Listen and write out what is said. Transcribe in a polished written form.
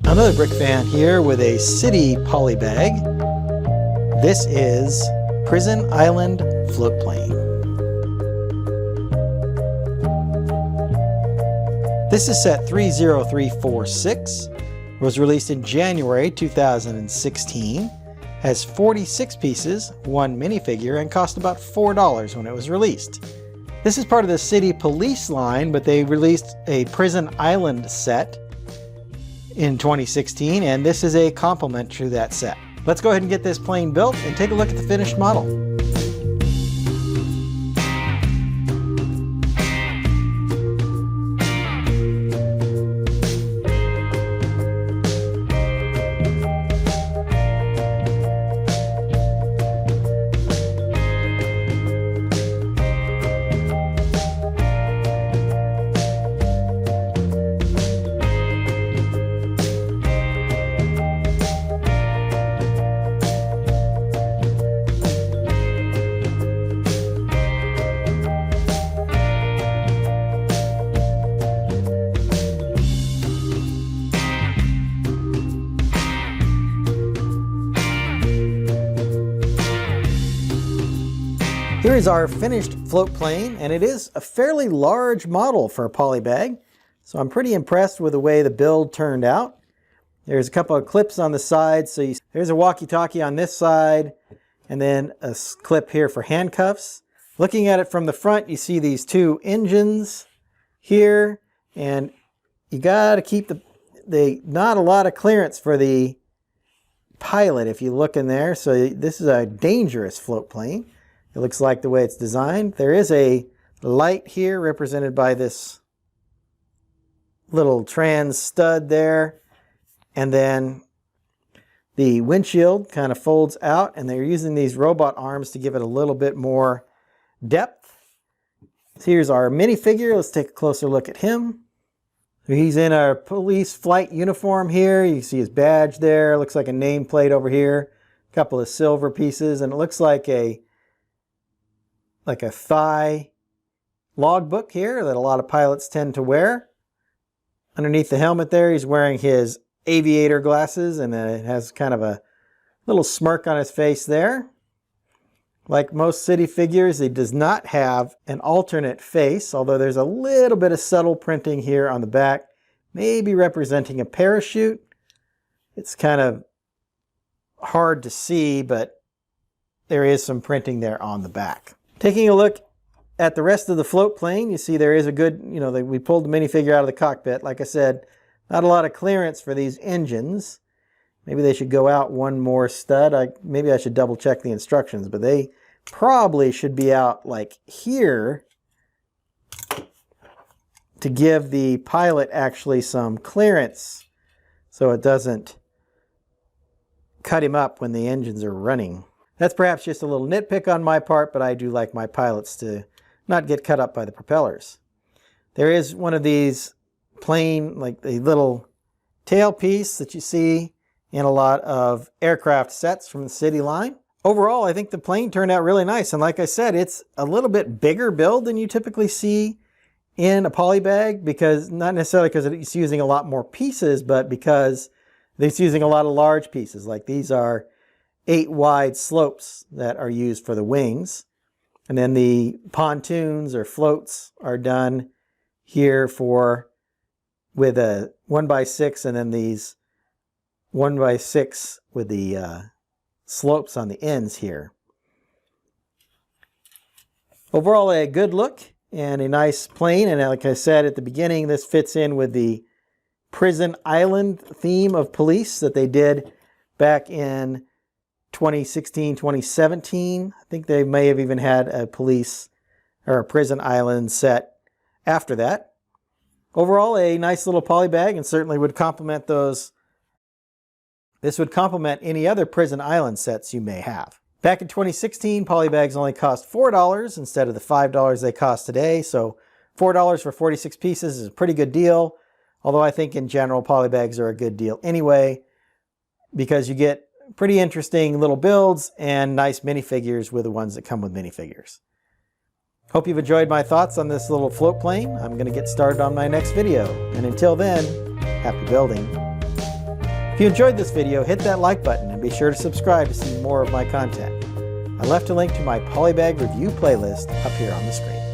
Another brick fan here with a city polybag. This is Prison Island Floatplane. This is set 30346. Was released in January 2016. Has 46 pieces, one minifigure, and cost about $4 when it was released. This is part of the City Police line, but they released a Prison Island set in 2016, and this is a complement to that set. Let's go ahead and get this plane built and take a look at the finished model. Here is our finished float plane, and it is a fairly large model for a polybag, so I'm pretty impressed with the way the build turned out. There's a couple of clips on the side, so there's a walkie-talkie on this side, and then a clip here for handcuffs. Looking at it from the front, you see these two engines here, and you gotta keep not a lot of clearance for the pilot if you look in there, so this is a dangerous float plane. It looks like the way it's designed. There is a light here represented by this little trans stud there. And then the windshield kind of folds out, and they're using these robot arms to give it a little bit more depth. So here's our minifigure. Let's take a closer look at him. He's in our police flight uniform here. You see his badge there. Looks like a nameplate over here. A couple of silver pieces, and it looks like a thigh logbook here that a lot of pilots tend to wear. Underneath the helmet there, he's wearing his aviator glasses, and it has kind of a little smirk on his face there. Like most city figures, he does not have an alternate face, although there's a little bit of subtle printing here on the back, maybe representing a parachute. It's kind of hard to see, but there is some printing there on the back. Taking a look at the rest of the float plane, you see there is a good, we pulled the minifigure out of the cockpit. Like I said, not a lot of clearance for these engines. Maybe they should go out one more stud. Maybe I should double check the instructions, but they probably should be out like here to give the pilot actually some clearance so it doesn't cut him up when the engines are running. That's perhaps just a little nitpick on my part, but I do like my pilots to not get cut up by the propellers. There is one of these plane, like the little tailpiece that you see in a lot of aircraft sets from the city line. Overall, I think the plane turned out really nice. And like I said, it's a little bit bigger build than you typically see in a polybag, because not necessarily because it's using a lot more pieces, but because it's using a lot of large pieces. Like these are 8 wide slopes that are used for the wings. And then the pontoons or floats are done here with a 1x6, and then these 1x6 with the slopes on the ends here. Overall, a good look and a nice plane. And like I said at the beginning, this fits in with the Prison Island theme of police that they did back in 2016, 2017. I think they may have even had a police or a Prison Island set after that. Overall, a nice little polybag, and certainly would complement those. This would complement any other Prison Island sets you may have. Back in 2016, polybags only cost $4 instead of the $5 they cost today. So $4 for 46 pieces is a pretty good deal. Although I think in general, polybags are a good deal anyway, because you get pretty interesting little builds and nice minifigures with the ones that come with minifigures. Hope you've enjoyed my thoughts on this little float plane. I'm going to get started on my next video. And until then, happy building. If you enjoyed this video, hit that like button and be sure to subscribe to see more of my content. I left a link to my Polybag review playlist up here on the screen.